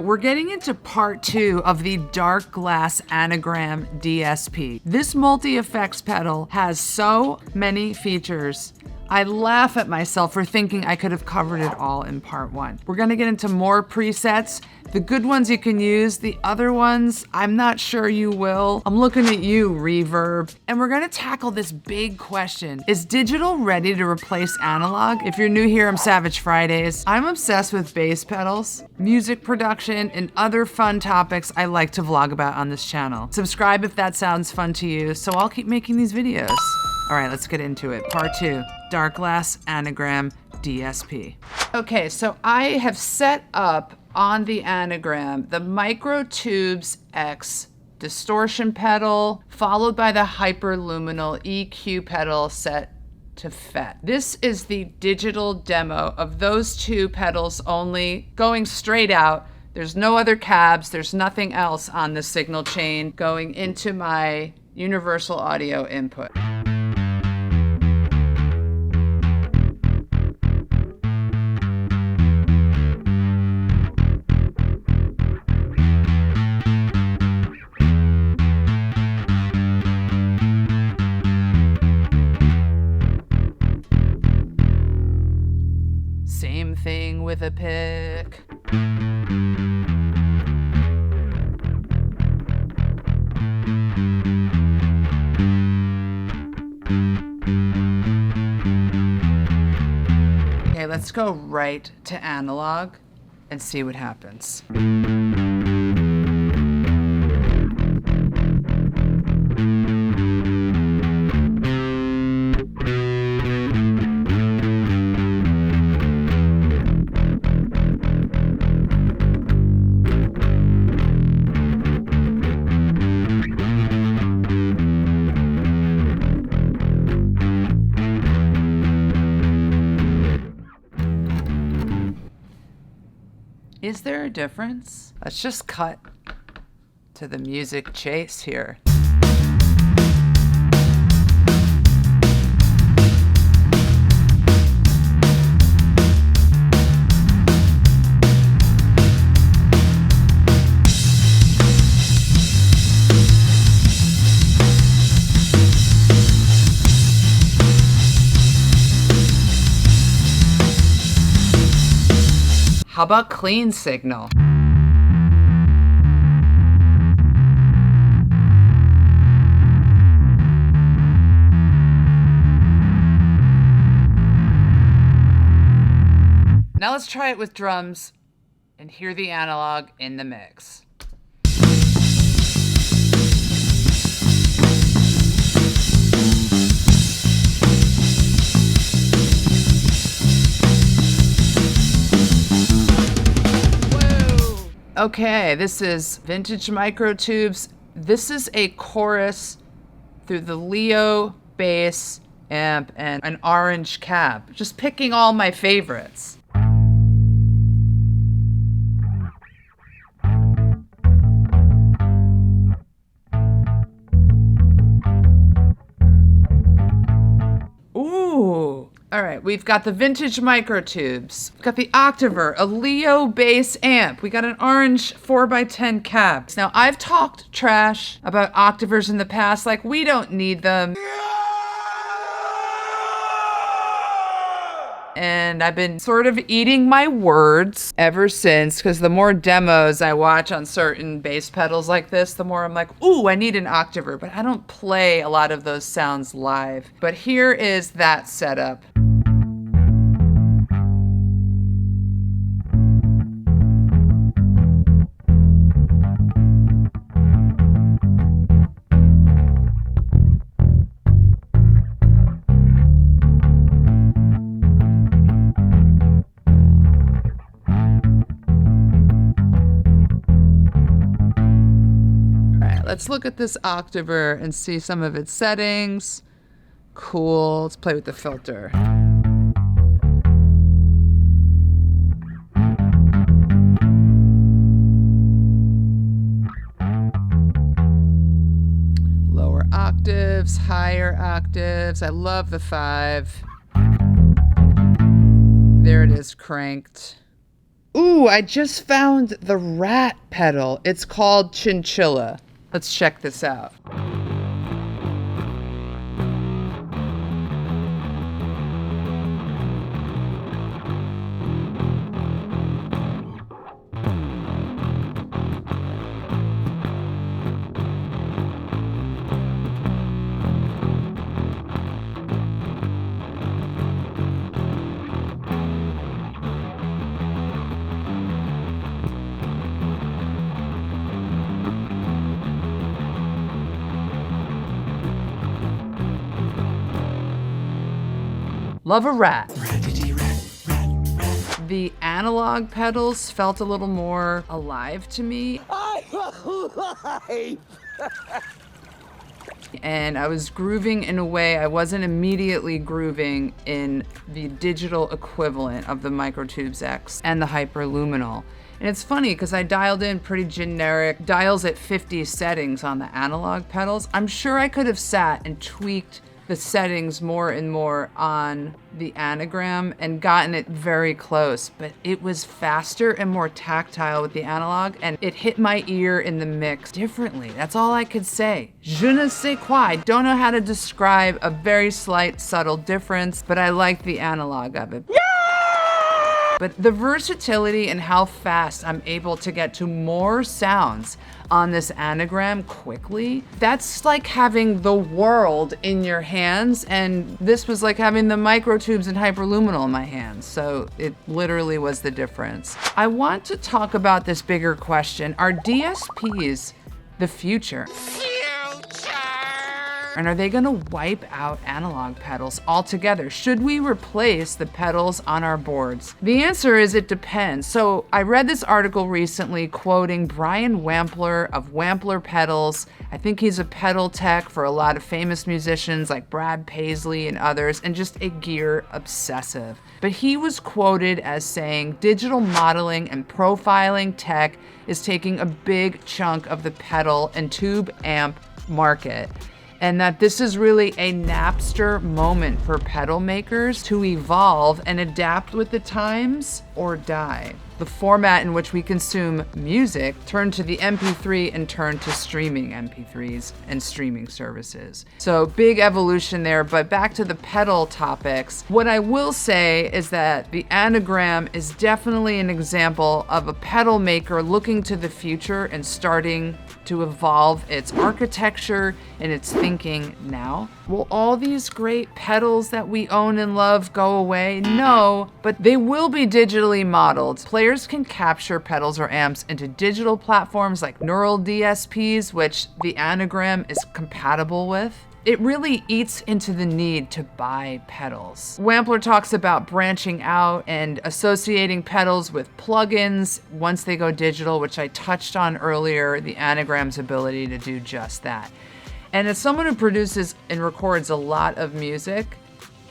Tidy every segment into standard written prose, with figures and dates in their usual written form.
We're getting into part 2 of the Darkglass Anagram DSP. This multi-effects pedal has so many features. I laugh at myself for thinking I could have covered it all in part 1. We're gonna get into more presets. The good ones you can use, the other ones, I'm not sure you will. I'm looking at you, Reverb. And we're gonna tackle this big question. Is digital ready to replace analog? If you're new here, I'm Savage Fridays. I'm obsessed with bass pedals, music production, and other fun topics I like to vlog about on this channel. Subscribe if that sounds fun to you, so I'll keep making these videos. All right, let's get into it. Part 2, Darkglass Anagram DSP. Okay, so I have set up on the Anagram the Microtubes X distortion pedal, followed by the Hyper Luminal EQ pedal set to FET. This is the digital demo of those two pedals only, going straight out. There's no other cabs, there's nothing else on the signal chain going into my universal audio input. Same thing with a pick. Okay, let's go right to analog and see what happens. Is there a difference? Let's just cut to the music chase here. How about clean signal? Now let's try it with drums and hear the analog in the mix. Okay, this is vintage Microtubes. This is a chorus through the Leo bass amp and an orange cab. Just picking all my favorites. Ooh. All right, we've got the vintage Microtubes. We've got the Octaver, a Leo bass amp. We got an orange 4x10 cab. Now, I've talked trash about Octavers in the past, like we don't need them. And I've been sort of eating my words ever since, because the more demos I watch on certain bass pedals like this, the more I'm like, ooh, I need an Octaver, but I don't play a lot of those sounds live. But here is that setup. Let's look at this Octaver and see some of its settings. Cool, let's play with the filter. Lower octaves, higher octaves. I love the 5. There it is, cranked. Ooh, I just found the rat pedal. It's called Chinchilla. Let's check this out. Love a rat. The analog pedals felt a little more alive to me. And I was grooving in a way I wasn't immediately grooving in the digital equivalent of the Microtubes X and the Hyper Luminal. And it's funny because I dialed in pretty generic dials at 50 settings on the analog pedals. I'm sure I could have sat and tweaked the settings more and more on the Anagram and gotten it very close, but it was faster and more tactile with the analog, and it hit my ear in the mix differently. That's all I could say. Je ne sais quoi. I don't know how to describe a very slight, subtle difference, but I like the analog of it. But the versatility and how fast I'm able to get to more sounds on this Anagram quickly, that's like having the world in your hands, and this was like having the Microtubes and Hyperluminal in my hands, so it literally was the difference. I want to talk about this bigger question. Are DSPs the future? And are they gonna wipe out analog pedals altogether? Should we replace the pedals on our boards? The answer is it depends. So I read this article recently quoting Brian Wampler of Wampler Pedals. I think he's a pedal tech for a lot of famous musicians like Brad Paisley and others, and just a gear obsessive. But he was quoted as saying, digital modeling and profiling tech is taking a big chunk of the pedal and tube amp market, and that this is really a Napster moment for pedal makers to evolve and adapt with the times or die. The format in which we consume music turned to the MP3 and turned to streaming MP3s and streaming services. So big evolution there, but back to the pedal topics. What I will say is that the Anagram is definitely an example of a pedal maker looking to the future and starting to evolve its architecture and its thinking now. Will all these great pedals that we own and love go away? No, but they will be digitally modeled. Players can capture pedals or amps into digital platforms like herald DSPs, which the Anagram is compatible with. It really eats into the need to buy pedals. Wampler talks about branching out and associating pedals with plugins once they go digital, which I touched on earlier, the Anagram's ability to do just that. And as someone who produces and records a lot of music,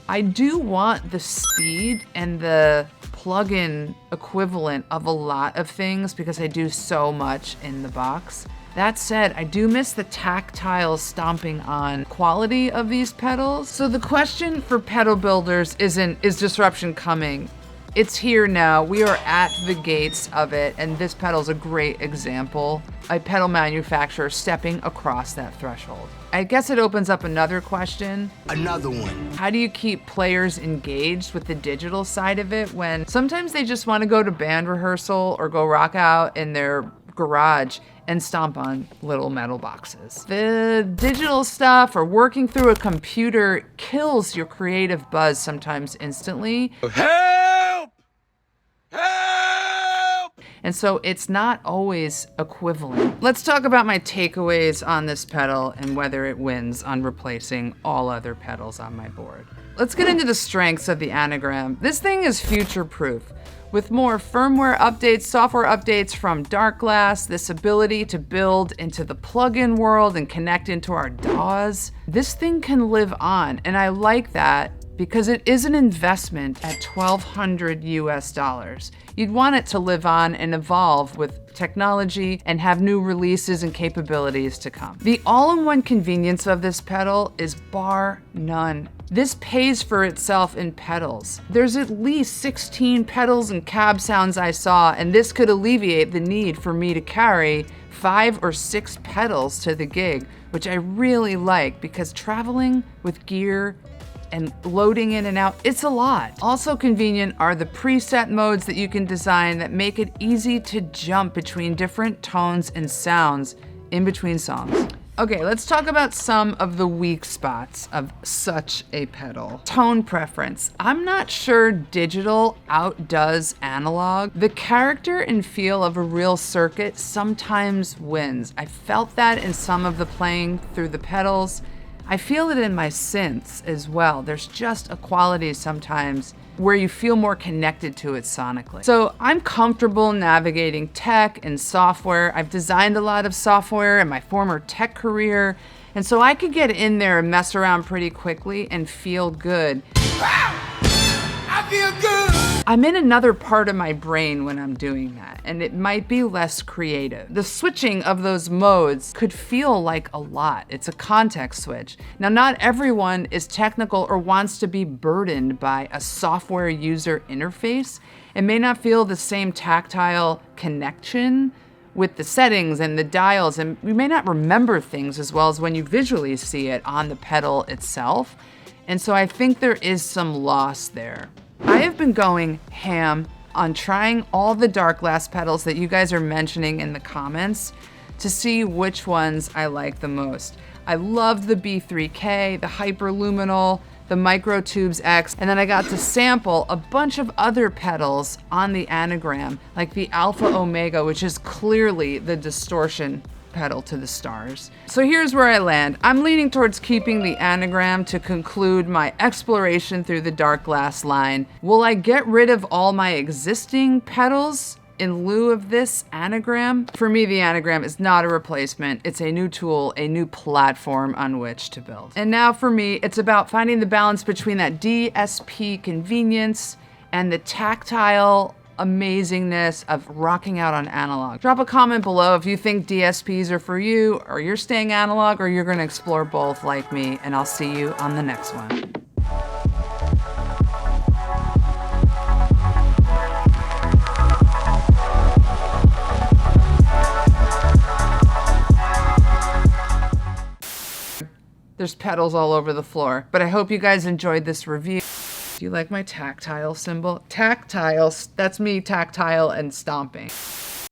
I do want the speed and the plugin equivalent of a lot of things because I do so much in the box. That said, I do miss the tactile stomping on quality of these pedals. So the question for pedal builders isn't, is disruption coming? It's here now. We are at the gates of it, and this pedal is a great example. A pedal manufacturer stepping across that threshold. I guess it opens up another question. Another one. How do you keep players engaged with the digital side of it when sometimes they just want to go to band rehearsal or go rock out in their garage and stomp on little metal boxes? The digital stuff or working through a computer kills your creative buzz sometimes instantly. Help! Help! And so it's not always equivalent. Let's talk about my takeaways on this pedal and whether it wins on replacing all other pedals on my board. Let's get into the strengths of the Anagram. This thing is future-proof. With more firmware updates, software updates from Darkglass, this ability to build into the plugin world and connect into our DAWs, this thing can live on, and I like that because it is an investment at $1,200 US. You'd want it to live on and evolve with technology and have new releases and capabilities to come. The all-in-one convenience of this pedal is bar none. This pays for itself in pedals. There's at least 16 pedals and cab sounds I saw, and this could alleviate the need for me to carry 5 or 6 pedals to the gig, which I really like because traveling with gear and loading in and out, it's a lot. Also convenient are the preset modes that you can design that make it easy to jump between different tones and sounds in between songs. Okay, let's talk about some of the weak spots of such a pedal. Tone preference. I'm not sure digital outdoes analog. The character and feel of a real circuit sometimes wins. I felt that in some of the playing through the pedals. I feel it in my synths as well. There's just a quality sometimes where you feel more connected to it sonically. So I'm comfortable navigating tech and software. I've designed a lot of software in my former tech career, and so I could get in there and mess around pretty quickly and feel good. I feel good. I'm in another part of my brain when I'm doing that, and it might be less creative. The switching of those modes could feel like a lot. It's a context switch. Now, not everyone is technical or wants to be burdened by a software user interface and may not feel the same tactile connection with the settings and the dials, and you may not remember things as well as when you visually see it on the pedal itself. And so I think there is some loss there. I have been going ham on trying all the Darkglass pedals that you guys are mentioning in the comments to see which ones I like the most. I love the B3K, the Hyper Luminal, the Microtubes X, and then I got to sample a bunch of other pedals on the Anagram, like the Alpha Omega, which is clearly the distortion pedal to the stars. So here's where I land. I'm leaning towards keeping the Anagram to conclude my exploration through the Darkglass line. Will I get rid of all my existing pedals in lieu of this Anagram? For me, the Anagram is not a replacement. It's a new tool, a new platform on which to build. And now for me, it's about finding the balance between that DSP convenience and the tactile amazingness of rocking out on analog. Drop a comment below if you think DSPs are for you, or you're staying analog, or you're gonna explore both like me, and I'll see you on the next one. There's pedals all over the floor, but I hope you guys enjoyed this review. Do you like my tactile symbol? Tactile, that's me tactile and stomping.